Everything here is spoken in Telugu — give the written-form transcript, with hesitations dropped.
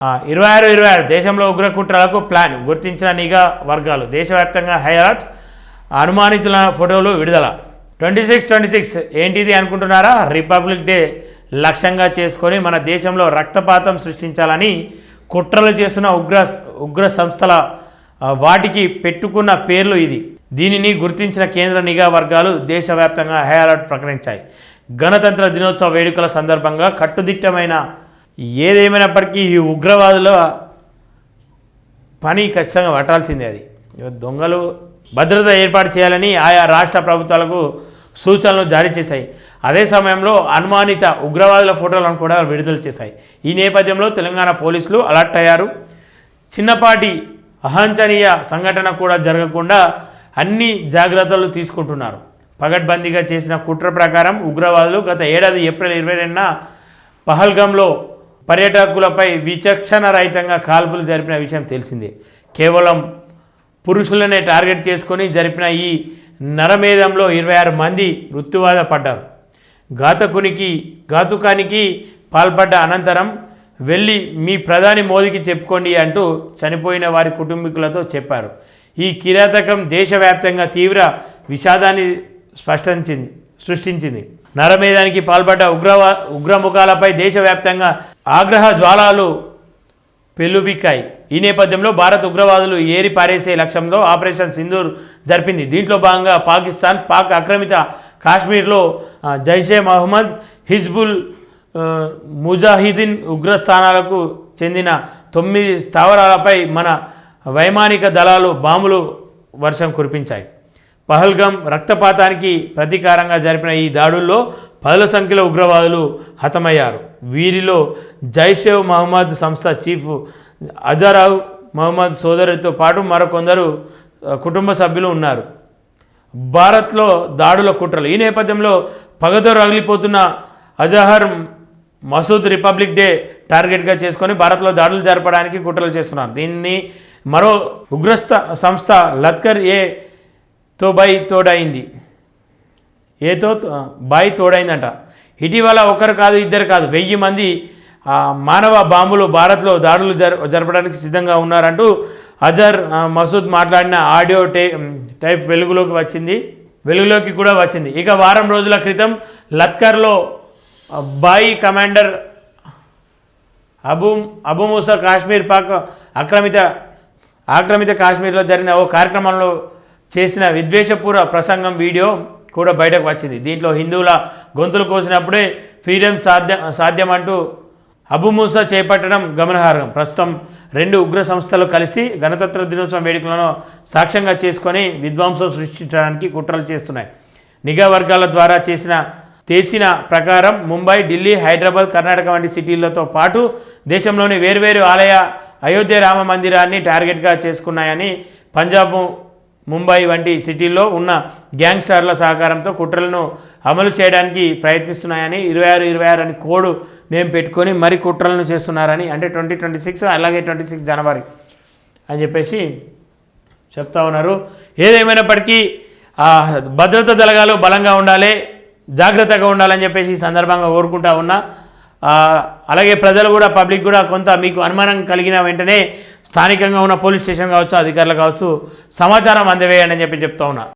26 దేశంలో ఉగ్ర కుట్రలకు ప్లాన్ గుర్తించిన నిఘా వర్గాలు దేశవ్యాప్తంగా హై అలర్ట్ అనుమానితుల ఫోటోలు విడుదల 26 ఏంటిది అనుకుంటున్నారా? రిపబ్లిక్ డే లక్ష్యంగా చేసుకొని మన దేశంలో రక్తపాతం సృష్టించాలని కుట్రలు చేస్తున్న ఉగ్ర సంస్థల వాటికి పెట్టుకున్న పేర్లు ఇది. దీనిని గుర్తించిన కేంద్ర నిఘా వర్గాలు దేశవ్యాప్తంగా హై అలర్ట్ ప్రకటించాయి. గణతంత్ర దినోత్సవ వేడుకల సందర్భంగా కట్టుదిట్టమైన ఏదేమైనప్పటికీ ఈ ఉగ్రవాదుల పని ఖచ్చితంగా పట్టాల్సిందే. అది దొంగలు భద్రత ఏర్పాటు చేయాలని ఆయా రాష్ట్ర ప్రభుత్వాలకు సూచనలు జారీ చేశాయి. అదే సమయంలో అనుమానిత ఉగ్రవాదుల ఫోటోలను కూడా విడుదల చేశాయి. ఈ నేపథ్యంలో తెలంగాణ పోలీసులు అలర్ట్ అయ్యారు. చిన్నపాటి అవాంఛనీయ సంఘటన కూడా జరగకుండా అన్ని జాగ్రత్తలు తీసుకుంటున్నారు. పగడ్బందీగా చేసిన కుట్ర ప్రకారం ఉగ్రవాదులు గత ఏడాది ఏప్రిల్ 22న పహల్గామ్లో పర్యాటకులపై విచక్షణ రహితంగా కాల్పులు జరిపిన విషయం తెలిసిందే. కేవలం పురుషులనే టార్గెట్ చేసుకొని జరిపిన ఈ నరమేధంలో 26 మంది మృత్యువాత పడ్డారు. ఘాతుకానికి పాల్పడ్డ అనంతరం వెళ్ళి మీ ప్రధాని మోదీకి చెప్పుకోండి అంటూ చనిపోయిన వారి కుటుంబీకులతో చెప్పారు. ఈ కిరాతకం దేశవ్యాప్తంగా తీవ్ర విషాదాన్ని సృష్టించింది. నరమేధానికి పాల్పడ్డ ఉగ్రముఖాలపై దేశవ్యాప్తంగా ఆగ్రహ జ్వాలాలు పెల్లుబిక్కాయి. ఈ నేపథ్యంలో భారత్ ఉగ్రవాదులు ఏరి పారేసే లక్ష్యంతో ఆపరేషన్ సింధూర్ జరిపింది. దీంట్లో భాగంగా పాక్ ఆక్రమిత కాశ్మీర్లో జైషే మహమ్మద్, హిజ్బుల్ ముజాహిదీన్ ఉగ్రస్థానాలకు చెందిన 9 స్థావరాలపై మన వైమానిక దళాలు బాంబులు వర్షం కురిపించాయి. పహల్గామ్ రక్తపాతానికి ప్రతీకారంగా జరిపిన ఈ దాడుల్లో 10ల సంఖ్యలో ఉగ్రవాదులు హతమయ్యారు. వీరిలో జైషే మహమ్మద్ సంస్థ చీఫ్ అజరావ్ మహమ్మద్ సోదరుడితో పాటు మరికొందరు కుటుంబ సభ్యులు ఉన్నారు. భారత్లో దాడుల కుట్రలు. ఈ నేపథ్యంలో పగతో రగిలిపోతున్న అజహర్ మసూద్ రిపబ్లిక్ డే టార్గెట్గా చేసుకొని భారత్లో దాడులు జరపడానికి కుట్రలు చేస్తున్నారు. దీన్ని మరో ఉగ్రస్థ సంస్థ లష్కర్ తోడైందంట. ఇటీవల ఒకరు కాదు, ఇద్దరు కాదు, 1000 మంది మానవ బాంబులు భారత్లో దాడులు జరపడానికి సిద్ధంగా ఉన్నారంటూ అజర్ మసూద్ మాట్లాడిన ఆడియో టైప్ వెలుగులోకి కూడా వచ్చింది. ఇక వారం రోజుల క్రితం లష్కర్లో బాయి కమాండర్ అబు మూసా కాశ్మీర్ పాక్ ఆక్రమిత కాశ్మీర్లో జరిగిన ఓ కార్యక్రమంలో చేసిన విద్వేషపూర్వ ప్రసంగం వీడియో కూడా బయటకు వచ్చింది. దీంట్లో హిందువుల గొంతులు కోసినప్పుడే ఫ్రీడమ్ సాధ్యమంటూ అబు మూసా చేపట్టడం గమనార్హం. ప్రస్తుతం 2 ఉగ్ర సంస్థలు కలిసి గణతంత్ర దినోత్సవం వేడుకలను సాక్ష్యంగా చేసుకొని విధ్వంసం సృష్టించడానికి కుట్రలు చేస్తున్నాయి. నిఘా వర్గాల ద్వారా చేసిన ప్రకారం ముంబై, ఢిల్లీ, హైదరాబాద్, కర్ణాటక వంటి సిటీలతో పాటు దేశంలోని వేర్వేరు అయోధ్య రామ మందిరాన్ని టార్గెట్గా చేసుకున్నాయని పంజాబ్, ముంబై వంటి సిటీల్లో ఉన్న గ్యాంగ్స్టర్ల సహకారంతో కుట్రలను అమలు చేయడానికి ప్రయత్నిస్తున్నాయని 26 అని కోడ్ నేమ్ పెట్టుకొని మరి కుట్రలను చేస్తున్నారని, అంటే 2026 అలాగే 26 జనవరి అని చెప్పేసి చెప్తా ఉన్నారు. ఏదేమైనప్పటికీ భద్రతా దళాలు బలంగా ఉండాలి, జాగ్రత్తగా ఉండాలని చెప్పేసి ఈ సందర్భంగా కోరుకుంటా ఉన్నా. అలాగే ప్రజలు కూడా, పబ్లిక్ కూడా కొంత మీకు అనుమానం కలిగిన వెంటనే స్థానికంగా ఉన్న పోలీస్ స్టేషన్ కావచ్చు, అధికారులు కావచ్చు, సమాచారం అందవేయండి అని చెప్తా ఉన్నా.